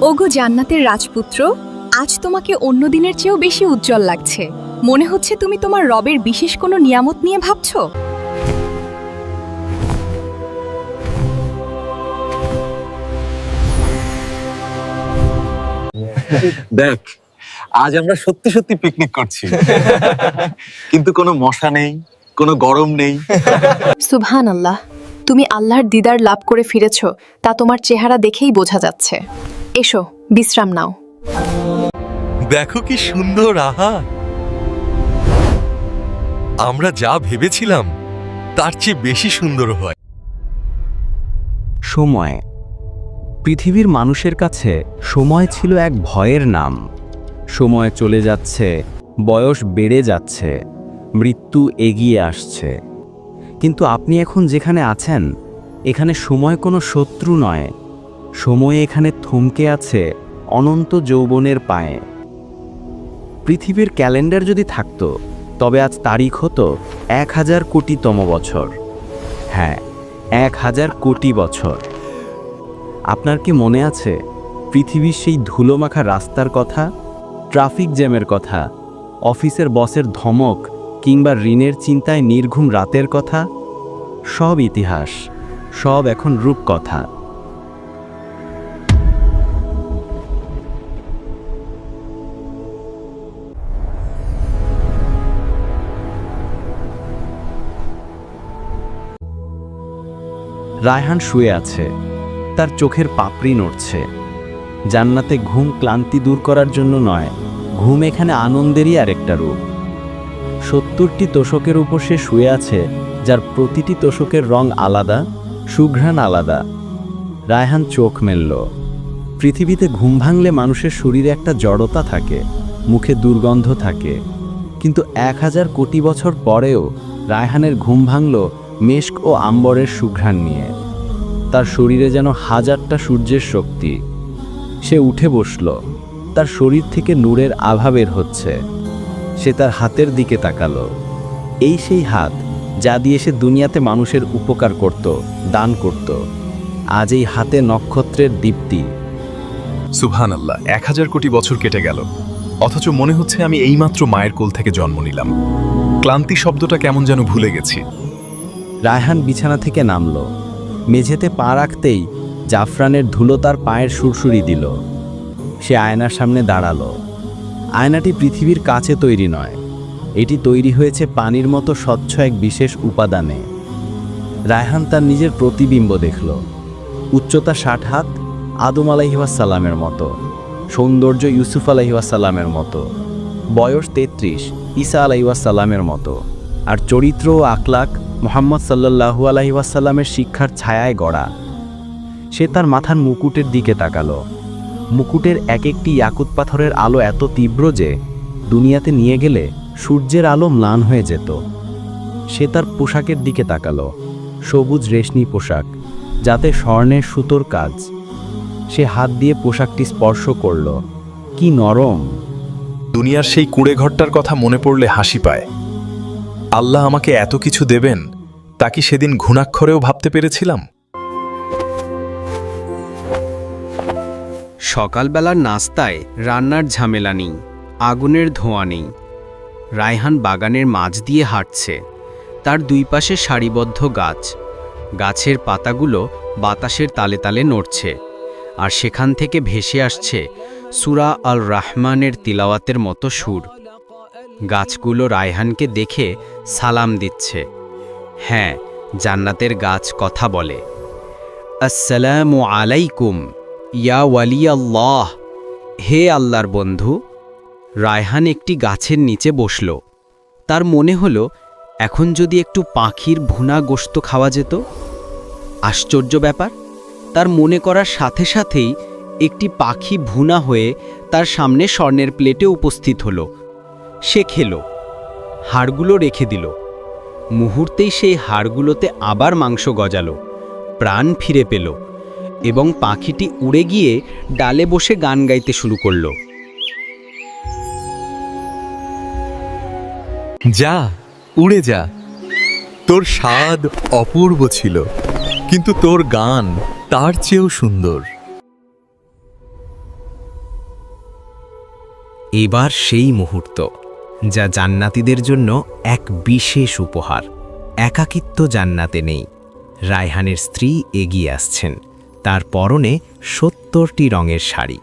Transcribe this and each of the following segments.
ওগো জান্নাতের রাজপুত্র, আজ তোমাকে অন্য দিনের চেয়েও বেশি উজ্জ্বল লাগছে। মনে হচ্ছে তুমি তোমার রবের বিশেষ কোনো নিয়ামত নিয়ে ভাবছো। দেখ, আজ আমরা সত্যি সত্যি পিকনিক করছি, কিন্তু কোনো মশা নেই, কোনো গরম নেই। সুবহানাল্লাহ, তুমি আল্লাহর দিদার লাভ করে ফিরেছো, তা তোমার চেহারা দেখেই বোঝা যাচ্ছে। এসো, বিশ্রাম নাও। দেখো কি সুন্দর! আহা, আমরা যা ভেবেছিলাম তার চেয়ে বেশি সুন্দর হয়। সময়। পৃথিবীর মানুষের কাছে সময় ছিল এক ভয়ের নাম। সময় চলে যাচ্ছে, বয়স বেড়ে যাচ্ছে, মৃত্যু এগিয়ে আসছে। কিন্তু আপনি এখন যেখানে আছেন, এখানে সময় কোনো শত্রু নয়। সময় এখানে থমকে আছে অনন্ত যৌবনের পায়ে। পৃথিবীর ক্যালেন্ডার যদি থাকতো, তবে আজ তারিখ হতো 1000 কোটিতম বছর। হ্যাঁ, 1000 কোটি বছর। আপনার কি মনে আছে পৃথিবীর সেই ধুলোমাখা রাস্তার কথা, ট্রাফিক জ্যামের কথা, অফিসের বসের ধমক কিংবা ঋণের চিন্তায় নির্ঘুম রাতের কথা? সব ইতিহাস, সব এখন রূপকথা। রায়হান শুয়ে আছে, তার চোখের পাপড়ি নড়ছে। জান্নাতে ঘুম ক্লান্তি দূর করার জন্য নয়, ঘুম এখানে আনন্দেরই আরেকটা রূপ। 70টি তোষকের উপর সে শুয়ে আছে, যার প্রতিটি তোষকের রং আলাদা, সুঘ্রাণ আলাদা। রায়হান চোখ মেলল। পৃথিবীতে ঘুম ভাঙলে মানুষের শরীরে একটা জড়তা থাকে, মুখে দুর্গন্ধ থাকে, কিন্তু 1000 কোটি বছর পরেও রায়হানের ঘুম ভাঙল মেশক ও আম্বরের সুঘ্রাণ নিয়ে। তার শরীরে যেন 1000টা সূর্যের শক্তি। সে উঠে বসল, তার শরীর থেকে নূরের আভা বের হচ্ছে। সে তার হাতের দিকে তাকালো। এই সেই হাত যা দিয়ে সে দুনিয়াতে মানুষের উপকার করত, দান করত। আজ এই হাতে নক্ষত্রের দীপ্তি। সুবহানাল্লাহ, 1000 কোটি বছর কেটে গেল, অথচ মনে হচ্ছে আমি এইমাত্র মায়ের কোল থেকে জন্ম নিলাম। ক্লান্তি শব্দটা কেমন যেন ভুলে গেছি। রায়হান বিছানা থেকে নামল। মেঝেতে পা রাখতেই জাফরানের ধুলো তার পায়ের সুরসুরি দিল। সে আয়নার সামনে দাঁড়ালো। আয়নাটি পৃথিবীর কাছে তৈরি নয়, এটি তৈরি হয়েছে পানির মতো স্বচ্ছ এক বিশেষ উপাদানে। রায়হান তার নিজের প্রতিবিম্ব দেখল। উচ্চতা 60 হাত, আদম আলাইহিসসালামের মতো। সৌন্দর্য ইউসুফ আলাইহিসসালামের মতো। বয়স 33, ঈসা আলাইহিসসালামের মতো। আর চরিত্র ও আখলাক মুহাম্মদ সাল্লাল্লাহু আলাইহি ওয়াসাল্লামের শিক্ষার ছায়ায় গড়া। সে তার মাথার মুকুটের দিকে তাকালো। মুকুটের এক একটি ইয়াকুত পাথরের আলো এত তীব্র যে দুনিয়াতে নিয়ে গেলে সূর্যের আলো ম্লান হয়ে যেত। সে তার পোশাকের দিকে তাকালো। সবুজ রেশমি পোশাক, যাতে স্বর্ণের সুতোর কাজ। সে হাত দিয়ে পোশাকটি স্পর্শ করল। কি নরম! দুনিয়ার সেই কুঁড়ে ঘরটার কথা মনে পড়লে হাসি পায়। আল্লাহ আমাকে এত কিছু দেবেন, তা কি সেদিন ঘুণাক্ষরেও ভাবতে পেরেছিলাম? সকালবেলার নাস্তায় রান্নার ঝামেলা নেই, আগুনের ধোঁয়া নেই। রায়হান বাগানের মাঝ দিয়ে হাঁটছে। তার দুই পাশে সারিবদ্ধ গাছ। গাছের পাতাগুলো বাতাসের তালে তালে নড়ছে, আর সেখান থেকে ভেসে আসছে সূরা আল রাহমানের তিলাওয়াতের মতো সুর। গাছগুলো রায়হানকে দেখে সালাম দিচ্ছে। হ্যাঁ, জান্নাতের গাছ কথা বলে। আসসালামু আলাইকুম ইয়া ওয়ালি আল্লাহ, হে আল্লাহর বন্ধু। রায়হান একটি গাছের নিচে বসল। তার মনে হলো, এখন যদি একটু পাখির ভুনা গোশত খাওয়া যেত। আশ্চর্য ব্যাপার, তার মনে করার সাথে সাথেই একটি পাখি ভুনা হয়ে তার সামনে স্বর্ণের প্লেটে উপস্থিত হলো। সে খেল, হাড়গুলো রেখে দিল। মুহূর্তেই সেই হাড়গুলোতে আবার মাংস গজালো, প্রাণ ফিরে পেল, এবং পাখিটি উড়ে গিয়ে ডালে বসে গান গাইতে শুরু করল। যা, উড়ে যা। তোর স্বাদ অপূর্ব ছিল, কিন্তু তোর গান তার চেয়েও সুন্দর। এবার সেই মুহূর্ত, যা জান্নাতীদের জন্য এক বিশেষ উপহার। একাকিত্ব জান্নাতে নেই। রায়হানের স্ত্রী এগিয়ে আসছেন, তার পরনে ৭০টি রঙের শাড়ি,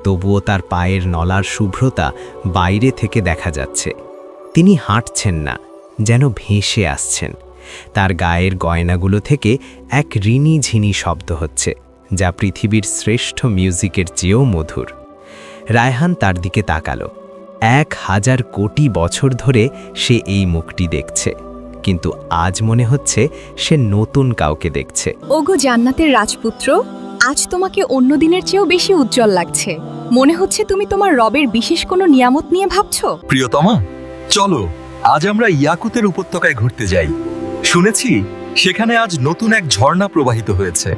তবুও তার পায়ের নলার শুভ্রতা বাইরে থেকে দেখা যাচ্ছে। তিনি হাঁটছেন না, যেন ভেসে আসছেন। তার গায়ের গয়নাগুলো থেকে এক ঋণী ঝিনি শব্দ হচ্ছে, যা পৃথিবীর শ্রেষ্ঠ মিউজিকের চেয়েও মধুর। রায়হান তার দিকে তাকালো। ১,০০০ কোটি বছর ধরে সে এই মুখটি দেখছে, কিন্তু আজ মনে হচ্ছে সে নতুন কাউকে দেখছে। ওগো জান্নাতের রাজপুত্র, আজ তোমাকে অন্য দিনের চেয়েও বেশি উজ্জ্বল লাগছে। মনে হচ্ছে তুমি তোমার রবের বিশেষ কোনো নিয়ামত নিয়ে ভাবছো। প্রিয়তমা, চলো আজ আমরা ইয়াকুতের উপত্যকায় ঘুরতে যাই। শুনেছি সেখানে আজ নতুন এক ঝর্ণা প্রবাহিত হয়েছে।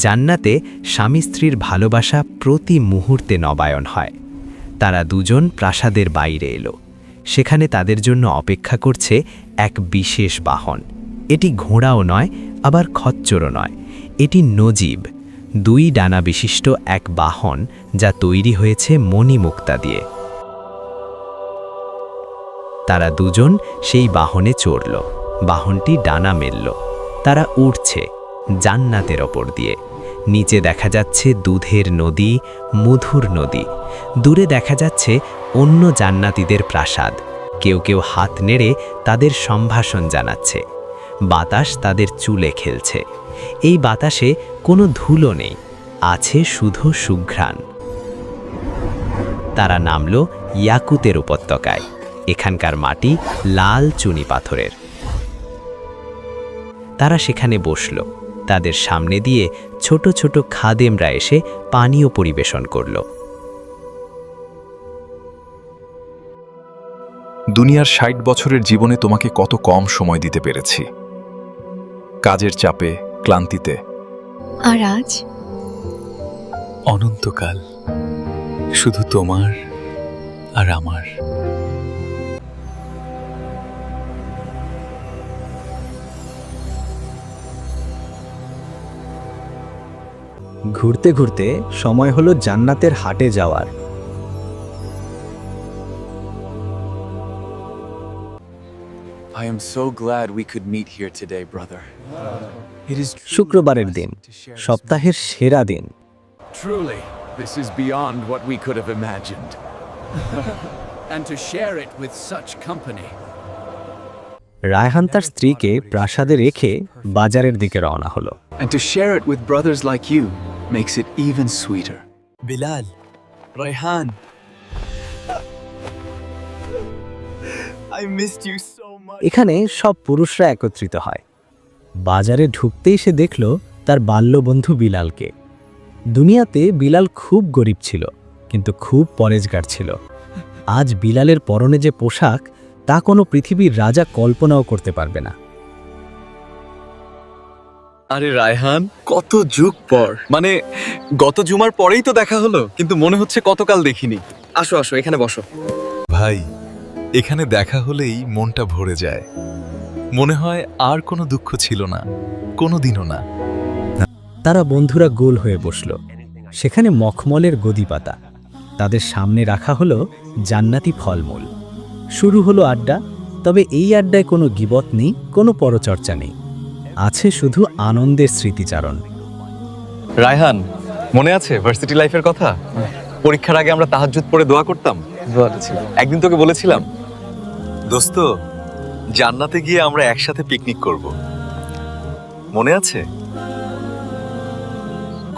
জান্নাতে স্বামী স্ত্রীর ভালোবাসা প্রতি মুহূর্তে নবায়ন হয়। তারা দুজন প্রাসাদের বাইরে এলো। সেখানে তাদের জন্য অপেক্ষা করছে এক বিশেষ বাহন। এটি ঘোড়াও নয়, আবার খচ্চরও নয়, এটি নজিব, 2 ডানা বিশিষ্ট এক বাহন, যা তৈরি হয়েছে মণিমুক্তা দিয়ে। তারা দুজন সেই বাহনে চড়ল। বাহনটি ডানা মেলল। তারা উঠছে জান্নাতের ওপর দিয়ে। নিচে দেখা যাচ্ছে দুধের নদী, মধুর নদী। দূরে দেখা যাচ্ছে অন্য জান্নাতীদের প্রাসাদ। কেউ কেউ হাত নেড়ে তাদের সম্ভাষণ জানাচ্ছে। বাতাস তাদের চুলে খেলছে। এই বাতাসে কোনো ধুলো নেই, আছে শুধু সুঘ্রাণ। তারা নামল ইয়াকুতের উপত্যকায়। এখানকার মাটি লাল চুনি পাথরের। তারা সেখানে বসল। তাদের সামনে দিয়ে ছোট ছোট খাদেমরা এসে পানীয় পরিবেশন করল। দুনিয়ার ৬০ বছরের জীবনে তোমাকে কত কম সময় দিতে পেরেছি, কাজের চাপে, ক্লান্তিতে। আর আজ অনন্তকাল শুধু তোমার আর আমার। ঘুরতে ঘুরতে সময় হলো জান্নাতের হাটে যাওয়ার। I am so glad we could meet here today, brother. শুক্রবারের দিন, সপ্তাহের সেরা দিন। Truly, this is beyond what we could have imagined. And to share it with such company. Raihan তার স্ত্রীকে প্রাসাদে রেখে বাজারের দিকে রওনা হলো। And to share it with brothers like you makes it even sweeter. Bilal, Raihan, I missed you so much. এখানে সব পুরুষরা একত্রিত হয়। বাজারে ঢুকতেই সে দেখল তার বাল্যবন্ধু বিলালকে। দুনিয়াতে বিলাল খুব গরিব ছিল, কিন্তু খুব পরেজগার ছিল। আজ বিলালের পরনে যে পোশাক, তা কোনো পৃথিবীর রাজা কল্পনাও করতে পারবে না। আরে রায়হান, কত যুগ পর, মানে গত জুমার পরেই তো দেখা হলো, কিন্তু মনে হচ্ছে কতকাল দেখিনি। আসো আসো, এখানে বসো। ভাই, এখানে দেখা হলেই মনটা ভরে যায়। মনে হয় আর কোনো দুঃখ ছিল না, কোনোদিনও না। তারা বন্ধুরা গোল হয়ে বসল। সেখানে মখমলের গদি পাতা। তাদের সামনে রাখা হলো জান্নাতি ফলমূল। শুরু হলো আড্ডা। তবে এই আড্ডায় কোনো গীবত নেই, কোনো পরচর্চা নেই। আছে শুধু আনন্দের স্মৃতিচারণ। রায়হান, মনে আছে ভার্সিটি লাইফের কথা? পরীক্ষার আগে আমরা তাহাজ্জুদ পড়ে দোয়া করতাম। একদিন তোকে বলেছিলাম, দোস্ত, জান্নাতে গিয়ে আমরা একসাথে পিকনিক করব। মনে আছে?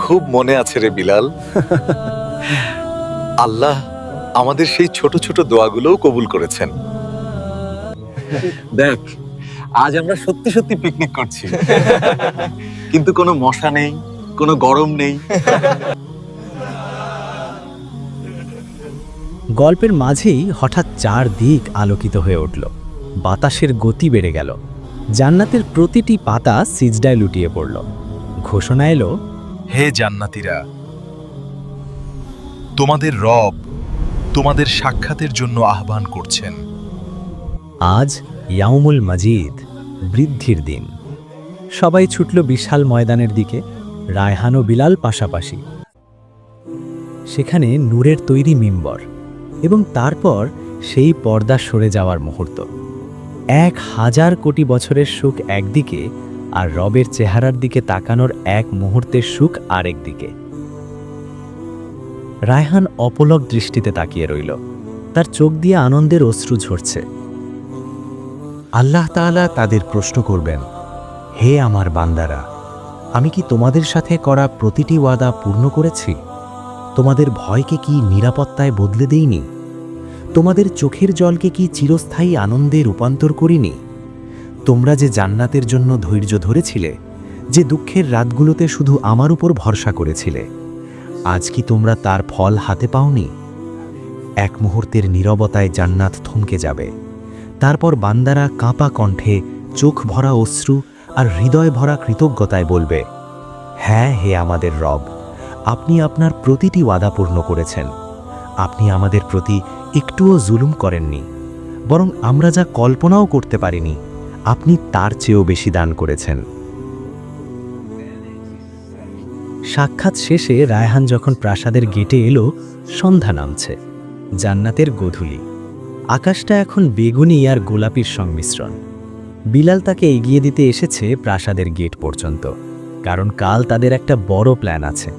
খুব মনে আছে রে বিলাল। আল্লাহ আমাদের সেই ছোট ছোট দোয়াগুলোও কবুল করেছেন। দেখ, আজ আমরা সত্যি সত্যি পিকনিক করছি, কিন্তু কোনো মশা নেই, কোনো গরম নেই। গল্পের মাঝেই হঠাৎ চারদিক আলোকিত হয়ে উঠল। বাতাসের গতি বেড়ে গেল। জান্নাতের প্রতিটি পাতা সিজদায় লুটিয়ে পড়ল। ঘোষণা এলো, হে জান্নাতীরা, তোমাদের রব তোমাদের সাক্ষাতের জন্য আহ্বান করছেন। আজ ইয়াউমুল মাজিদ, বৃদ্ধির দিন। সবাই ছুটল বিশাল ময়দানের দিকে, রায়হান ও বিলাল পাশাপাশি। সেখানে নূরের তৈরি মিম্বর এবং তারপর সেই পর্দা সরে যাওয়ার মুহূর্ত। 1000 কোটি বছরের সুখ একদিকে আর রবের চেহারার দিকে তাকানোর এক মুহূর্তের সুখ আরেক দিকে। রায়হান অপলক দৃষ্টিতে তাকিয়ে রইল, তার চোখ দিয়ে আনন্দের অশ্রু ঝরছে। আল্লাহ তাআলা তাদের প্রশ্ন করবেন, হে আমার বান্দারা, আমি কি তোমাদের সাথে করা প্রতিটি ওয়াদা পূর্ণ করেছি? তোমাদের ভয়কে কি নিরাপত্তায় বদলে দেইনি? তোমাদের চোখের জলকে কি চিরস্থায়ী আনন্দে রূপান্তর করিনি? তোমরা যে জান্নাতের জন্য ধৈর্য ধরেছিলে, যে দুঃখের রাতগুলোতে শুধু আমার উপর ভরসা করেছিলে, আজ কি তোমরা তার ফল হাতে পাওনি? এক মুহূর্তের নীরবতায় জান্নাত থমকে যাবে। তারপর বান্দারা কাঁপা কণ্ঠে, চোখ ভরা অশ্রু আর হৃদয় ভরা কৃতজ্ঞতায় বলবে, হ্যাঁ হে আমাদের রব, আপনি আপনার প্রতিটি ওয়াদা পূর্ণ করেছেন। আপনি আমাদের প্রতি একটুও জুলুম করেননি, বরং আমরা যা কল্পনাও করতে পারিনি আপনি তার চেয়েও বেশি দান করেছেন। সাক্ষাৎ শেষে রায়হান যখন প্রাসাদের গেটে এলো, সন্ধ্যা নামছে, জান্নাতের গোধূলি। আকাশটা এখন বেগুনি আর গোলাপির সংমিশ্রণ। বিলাল তাকে এগিয়ে দিতে এসেছে প্রাসাদের গেট পর্যন্ত, কারণ কাল তাদের একটা বড় প্ল্যান আছে।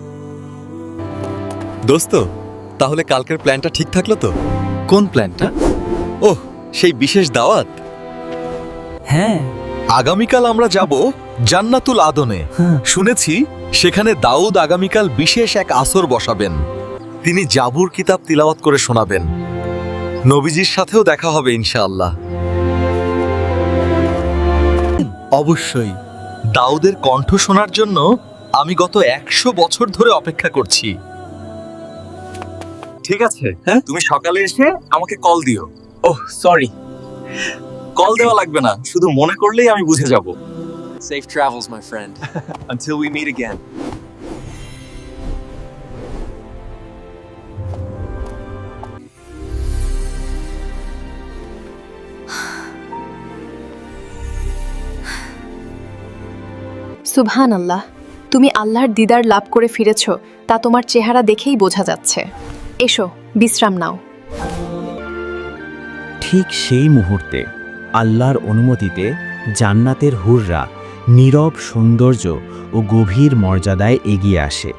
দোস্ত, তাহলে কালকের প্ল্যানটা ঠিক থাকলো তো? কোন প্ল্যানটা? ওহ, সেই বিশেষ দাওয়াত। হ্যাঁ, আগামীকাল আমরা যাব জান্নাতুল আদনে। শুনেছি সেখানে দাউদ আগামীকাল বিশেষ এক আসর বসাবেন। তিনি জাবুর কিতাব তিলাওয়াত করে শোনাবেন। নবীজির সাথেও দেখা হবে ইনশাআল্লাহ। অবশ্যই। দাউদের কণ্ঠ শোনার জন্য আমি গত 100 বছর ধরে অপেক্ষা করছি। ঠিক আছে, হ্যাঁ, তুমি সকালে এসে আমাকে কল দিও। ওহ সরি, কল দেওয়া লাগবে না, শুধু মনে করলেই আমি বুঝে যাব। Safe travels, my friend. Until we meet again. সুবহানাল্লাহ, তুমি আল্লাহর দিদার লাভ করে ফিরেছ, তা তোমার চেহারা দেখেই বোঝা যাচ্ছে। এসো, বিশ্রাম নাও। ঠিক সেই মুহূর্তে আল্লাহর অনুমতিতে জান্নাতের হুররা নীরব সৌন্দর্য ও গভীর মর্যাদায় এগিয়ে আসে।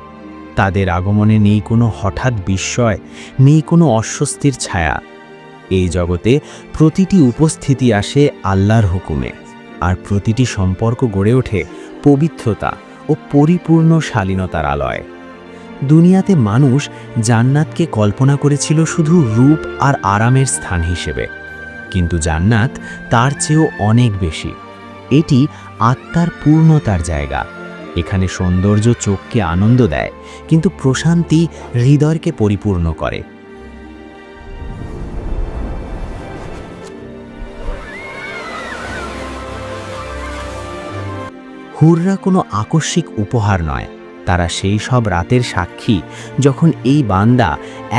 তাদের আগমনে নেই কোনো হঠাৎ বিস্ময়, নেই কোনো অস্বস্তির ছায়া। এই জগতে প্রতিটি উপস্থিতি আসে আল্লাহর হুকুমে, আর প্রতিটি সম্পর্ক গড়ে ওঠে পবিত্রতা ও পরিপূর্ণ শালীনতার আলয়। দুনিয়াতে মানুষ জান্নাতকে কল্পনা করেছিল শুধু রূপ আর আরামের স্থান হিসেবে, কিন্তু জান্নাত তার চেয়েও অনেক বেশি। এটি আত্মার পূর্ণতার জায়গা। এখানে সৌন্দর্য চোখকে আনন্দ দেয়, কিন্তু প্রশান্তি হৃদয়কে পরিপূর্ণ করে। হুররা কোনো আকস্মিক উপহার নয়, তারা সেই সব রাতের সাক্ষী যখন এই বান্দা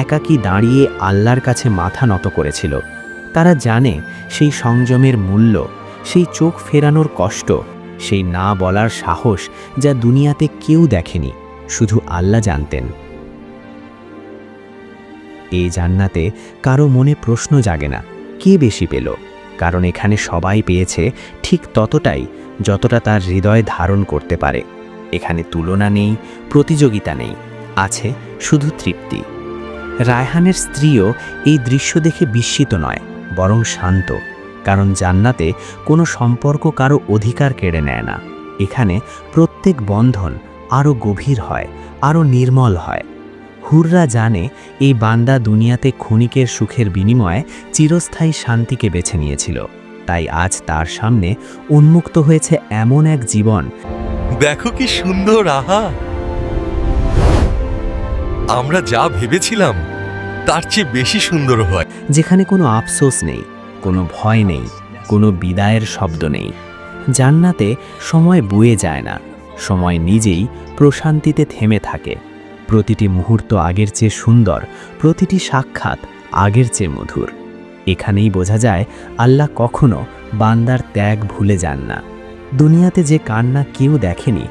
একাকী দাঁড়িয়ে আল্লাহর কাছে মাথা নত করেছিল। তারা জানে সেই সংযমের মূল্য, সেই চোখ ফেরানোর কষ্ট, সেই না বলার সাহস যা দুনিয়াতে কেউ দেখেনি, শুধু আল্লাহ জানতেন। এই জান্নাতে কারো মনে প্রশ্ন জাগে না কে বেশি পেল, কারণ এখানে সবাই পেয়েছে ঠিক ততটাই যতটা তার হৃদয় ধারণ করতে পারে। এখানে তুলনা নেই, প্রতিযোগিতা নেই, আছে শুধু তৃপ্তি। রায়হানের স্ত্রীও এই দৃশ্য দেখে বিস্মিত নয়, বরং শান্ত, কারণ জান্নাতে কোনো সম্পর্ক কারো অধিকার কেড়ে নেয় না। এখানে প্রত্যেক বন্ধন আরও গভীর হয়, আরও নির্মল হয়। হুররা জানে এই বান্দা দুনিয়াতে ক্ষণিকের সুখের বিনিময়ে চিরস্থায়ী শান্তিকে বেছে নিয়েছিল, তাই আজ তার সামনে উন্মুক্ত হয়েছে এমন এক জীবন। দেখো কি সুন্দর! আহা, আমরা যা ভেবেছিলাম তার চেয়ে বেশি সুন্দর হয়। যেখানে কোনো আফসোস নেই, কোনো ভয় নেই, কোনো বিদায়ের শব্দ নেই। জান্নাতে সময় বয়ে যায় না, সময় নিজেই প্রশান্তিতে থেমে থাকে। প্রতিটি মুহূর্ত আগের চেয়ে সুন্দর, প্রতিটি সাক্ষাৎ আগের চেয়ে মধুর। এখানেই বোঝা যায় আল্লাহ কখনো বান্দার ত্যাগ ভুলে যান না। দুনিয়াতে যে কান্না কেউ দেখেনি,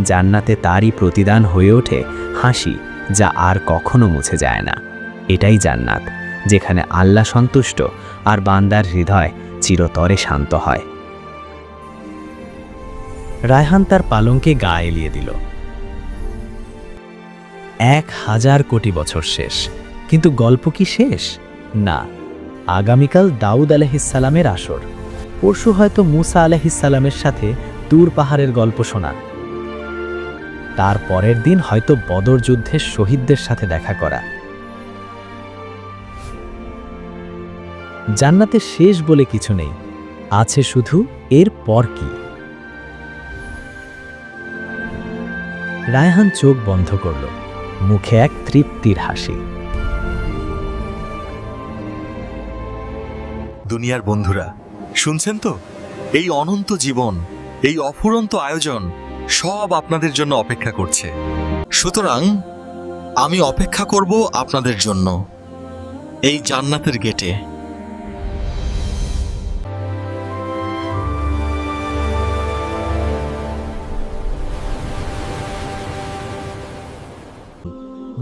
জান্নাতে তারই প্রতিদান হয়ে ওঠে হাসি, যা আর কখনো মুছে যায় না। এটাই জান্নাত, যেখানে আল্লাহ সন্তুষ্ট আর বান্দার হৃদয় চিরতরে শান্ত হয়। রায়হান তার পালঙ্কে গা এলিয়ে দিল। 1000 কোটি বছর শেষ, কিন্তু গল্প কি শেষ? না, আগামীকাল দাউদ আলাইহিসসালামের আসর। পরশু হয়তো মুসা আলাইহিসসালামের সাথে তুর পাহাড়ের গল্প শোনা। তার পরের দিন হয়তো বদর যুদ্ধের শহীদদের সাথে দেখা করা। জান্নাতে শেষ বলে কিছু নেই, আছে শুধু এর পর কি। রায়হান চোখ বন্ধ করল, মুখে এক তৃপ্তির হাসি। দুনিয়ার বন্ধুরা, শুনছেন তো? এই অনন্ত জীবন, এই অফুরন্ত আয়োজন সব আপনাদের জন্য অপেক্ষা করছে। সুতরাং আমি অপেক্ষা করব আপনাদের জন্য এই জান্নাতের গেটে।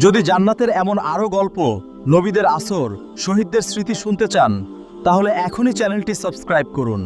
যদি জান্নাতের এমন আরও গল্প, নবীদের আসর, শহীদদের স্মৃতি শুনতে চান, তাহলে এখনই চ্যানেলটি সাবস্ক্রাইব করুন।